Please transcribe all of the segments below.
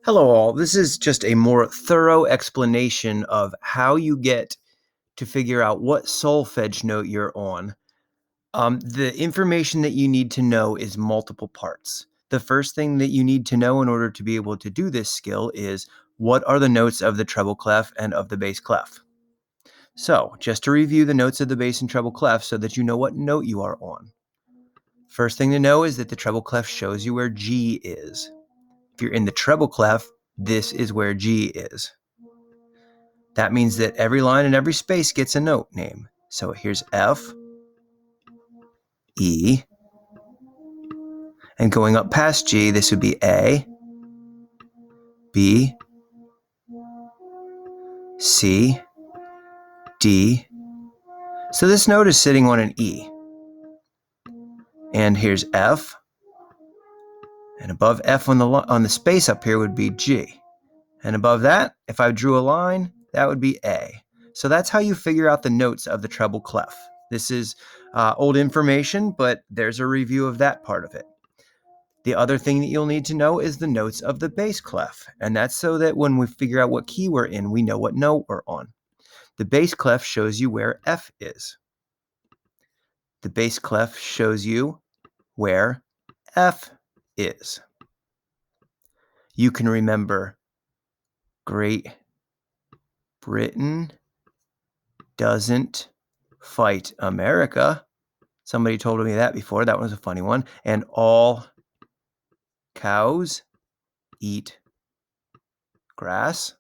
Hello all, this is just a more thorough explanation of how you get to figure out what solfege note you're on. The information that you need to know is multiple parts. The first thing that you need to know in order to be able to do this skill is what are the notes of the treble clef and of the bass clef. So, just to review the notes of the bass and treble clef so that you know what note you are on. First thing to know is that the treble clef shows you where G is. If you're in the treble clef, this is where G is. That means that every line and every space gets a note name. So here's F, E, and going up past G, this would be A, B, C, D. So this note is sitting on an E. And here's F, and above F on the space up here would be G. And above that, if I drew a line, that would be A. So that's how you figure out the notes of the treble clef. This is old information, but there's a review of that part of it. The other thing that you'll need to know is the notes of the bass clef, and that's so that when we figure out what key we're in, we know what note we're on. The bass clef shows you where F is. The bass clef shows you where F is. You can remember Great Britain doesn't fight America. Somebody told me that before. That was a funny one. And all cows eat grass.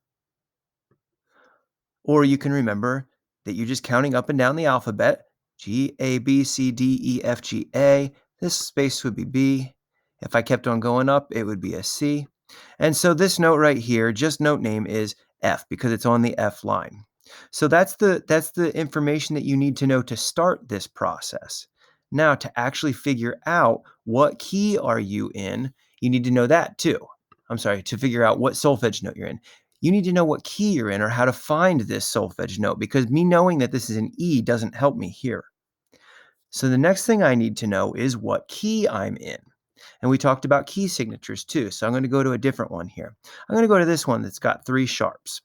Or you can remember that you're just counting up and down the alphabet. G, A, B, C, D, E, F, G, A. This space would be B. If I kept on going up, it would be a C. And so this note right here, just note name is F because it's on the F line. So that's the information that you need to know to start this process. Now, to actually figure out what key are you in, you need to know that too. To figure out what solfege note you're in. You need to know what key you're in or how to find this solfege note, because me knowing that this is an E doesn't help me here. So the next thing I need to know is what key I'm in. And we talked about key signatures too. So I'm going to go to a different one here. I'm going to go to this one that's got 3 sharps.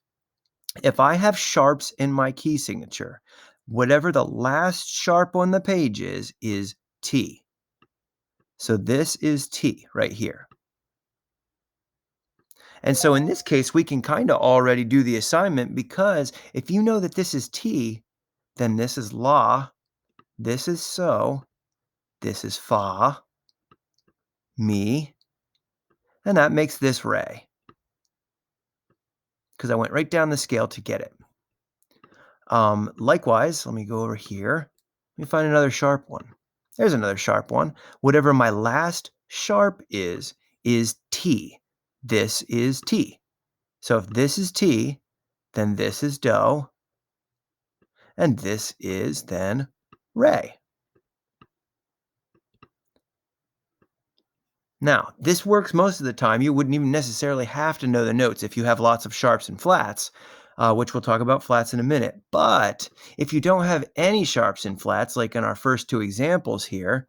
If I have sharps in my key signature, whatever the last sharp on the page is T. So this is T right here. And so in this case, we can kind of already do the assignment, because if you know that this is T, then this is La, this is So, this is Fa, Mi, and that makes this Re, because I went right down the scale to get it. Likewise, let me go over here. Let me find another sharp one. There's another sharp one. Whatever my last sharp is T. This is T. So if this is T, then this is Do, and this is then Re. Now, this works most of the time. You wouldn't even necessarily have to know the notes if you have lots of sharps and flats, which we'll talk about flats in a minute. But if you don't have any sharps and flats, like in our first 2 examples here,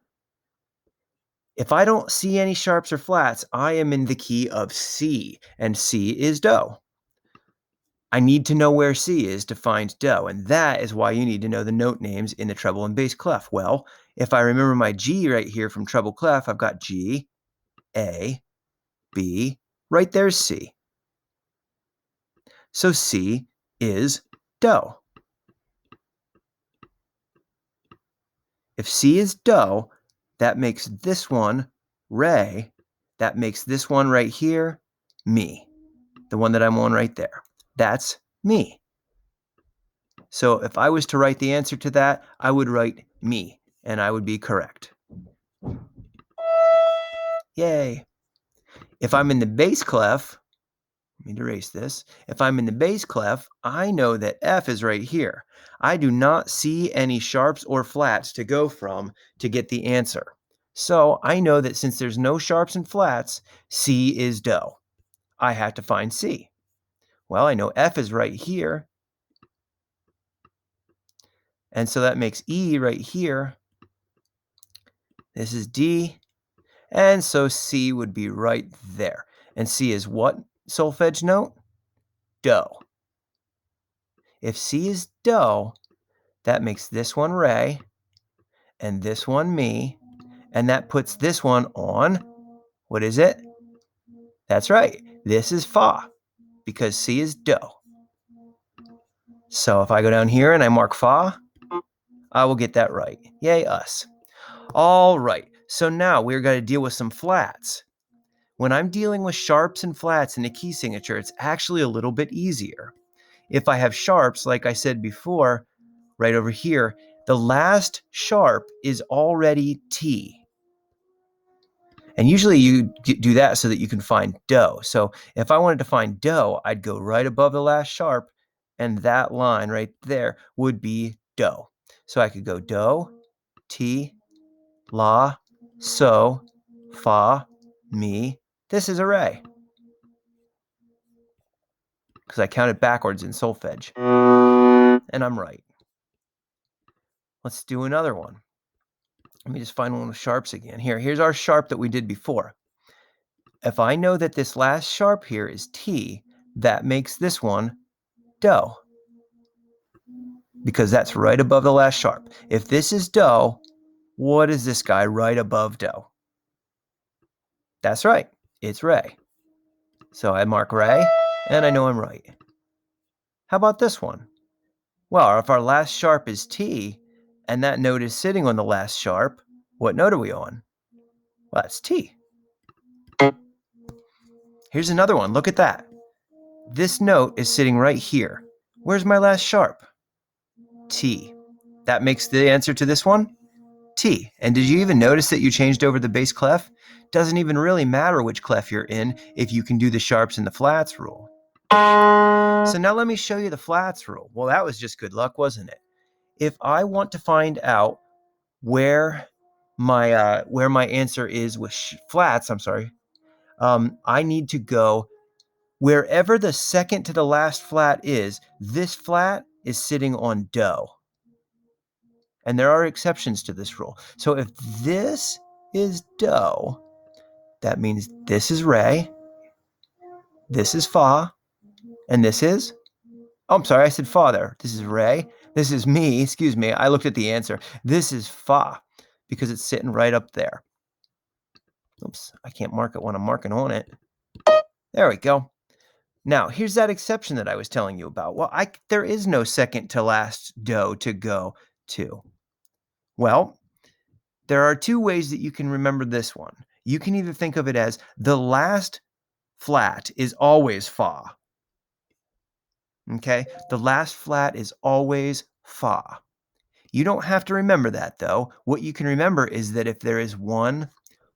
if I don't see any sharps or flats, I am in the key of C, and C is Do. I need to know where C is to find Do, and that is why you need to know the note names in the treble and bass clef. Well, if I remember my G right here from treble clef, I've got G, A, B, right there's C. So C is Do. If C is Do, that makes this one Re, that makes this one right here Mi, the one that I'm on right there. That's Mi. So if I was to write the answer to that, I would write Mi, and I would be correct. Yay. If I'm in the bass clef, let me erase this. If I'm in the bass clef, I know that F is right here. I do not see any sharps or flats to go from to get the answer. So I know that since there's no sharps and flats, C is Do. I have to find C. Well, I know F is right here. And so that makes E right here. This is D. And so C would be right there. And C is what? solfège note? Do. If C is do, that makes this one re, and this one mi, and that puts this one on, what is it? That's right, this is fa, because C is do. So if I go down here and I mark fa, I will get that right. Yay, us. All right, so now we're going to deal with some flats. When I'm dealing with sharps and flats in the key signature, it's actually a little bit easier. If I have sharps, like I said before, right over here, the last sharp is already T. And usually you do that so that you can find do. So if I wanted to find do, I'd go right above the last sharp, and that line right there would be do. So I could go do, ti, la, so, fa, mi. This is a re, because I counted backwards in solfège. And I'm right. Let's do another one. Let me just find one with sharps again. Here's our sharp that we did before. If I know that this last sharp here is T, that makes this one do, because that's right above the last sharp. If this is do, what is this guy right above do? That's right, it's re. So I mark re, and I know I'm right. How about this one? Well, if our last sharp is T, and that note is sitting on the last sharp, what note are we on? Well, that's T. Here's another one, look at that. This note is sitting right here. Where's my last sharp? T. That makes the answer to this one T. And did you even notice that you changed over the bass clef? Doesn't even really matter which clef you're in if you can do the sharps and the flats rule. So now let me show you the flats rule. Well, that was just good luck, wasn't it? If I want to find out where my answer is with flats, I need to go wherever the second to the last flat is. This flat is sitting on do. And there are exceptions to this rule. So if this is do, that means this is re, this is fa, and this is, oh, I'm sorry, I said fa there. This is re, this is mi, excuse me, I looked at the answer. This is fa, because it's sitting right up there. Oops, I can't mark it when I'm marking on it. There we go. Now, here's that exception that I was telling you about. Well, there is no second to last do to go to. Well, there are two ways that you can remember this one. You can either think of it as the last flat is always fa. Okay? The last flat is always fa. You don't have to remember that, though. What you can remember is that if there is one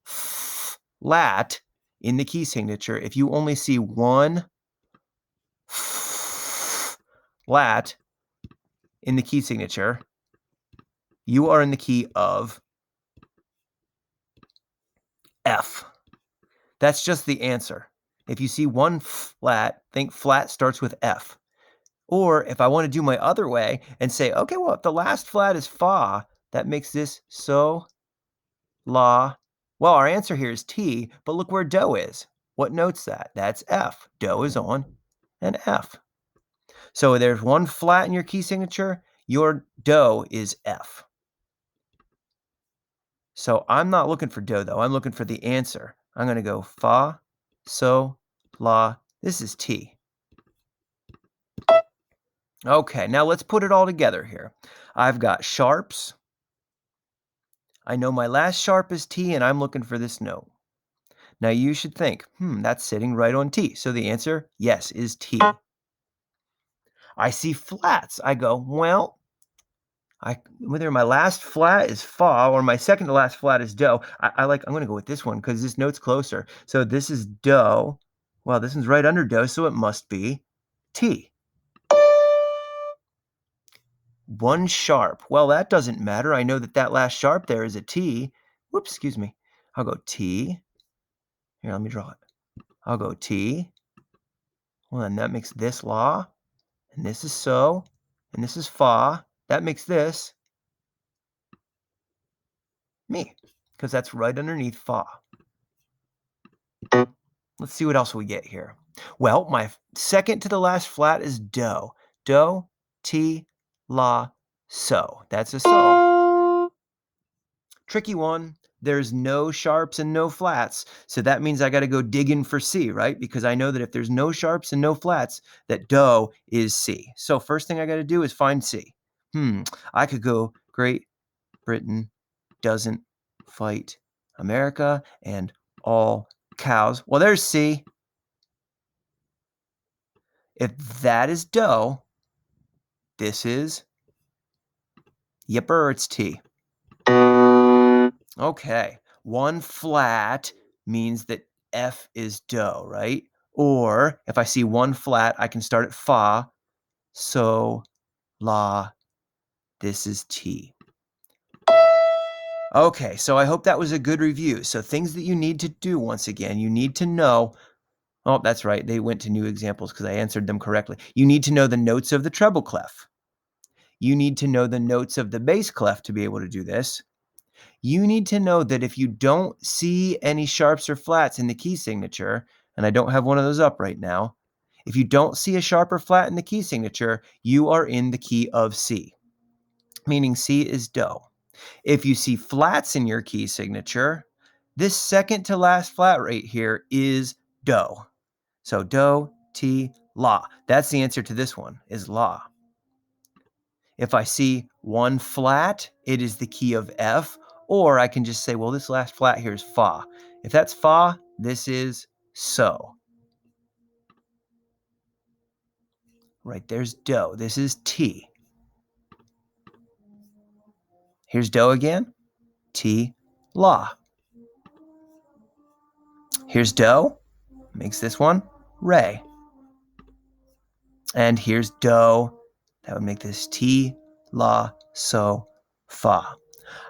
flat in the key signature, if you only see one flat in the key signature, you are in the key of F. That's just the answer. If you see one flat, think flat starts with F. Or if I want to do my other way and say, okay, well, if the last flat is fa, that makes this so, la. Well, our answer here is T, but look where do is. What note's that? That's F. Do is on an F. So there's one flat in your key signature. Your do is F. So I'm not looking for do, though. I'm looking for the answer. I'm going to go fa, so, la. This is T. Okay, now let's put it all together here. I've got sharps. I know my last sharp is T, and I'm looking for this note. Now you should think, that's sitting right on T. So the answer, yes, is T. I see flats. I go, well, whether my last flat is fa or my second to last flat is do, I'm going to go with this one because this note's closer. So this is do. Well, this one's right under do, so it must be T. One sharp. Well, that doesn't matter. I know that that last sharp there is a T. Whoops, excuse me. I'll go T. Here, let me draw it. I'll go T. Well, and that makes this la. And this is so. And this is fa. That makes this mi, because that's right underneath fa. Let's see what else we get here. Well, my second to the last flat is do. Do, ti, la, so. That's a so. Tricky one. There's no sharps and no flats, so that means I got to go digging for C, right? Because I know that if there's no sharps and no flats, that do is C. So first thing I got to do is find C. I could go Great Britain doesn't fight America and all cows. Well, there's C. If that is do, this is yipper, it's T. Okay, one flat means that F is do, right? Or if I see one flat, I can start at fa, so, la, this is T. Okay, so I hope that was a good review. So things that you need to do, once again, you need to know, oh, that's right, they went to new examples because I answered them correctly. You need to know the notes of the treble clef. You need to know the notes of the bass clef to be able to do this. You need to know that if you don't see any sharps or flats in the key signature, and I don't have one of those up right now, if you don't see a sharp or flat in the key signature, you are in the key of C, meaning C is do. If you see flats in your key signature, this second to last flat right here is do. So do, ti, la. That's the answer to this one, is la. If I see one flat, it is the key of F, or I can just say, well, this last flat here is fa. If that's fa, this is so. Right there's do. This is T. Here's do again. Ti, la. Here's do. Makes this one re. And here's do. That would make this ti, la, so, fa.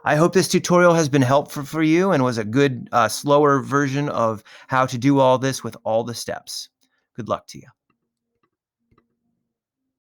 I hope this tutorial has been helpful for you and was a good, slower version of how to do all this with all the steps. Good luck to you.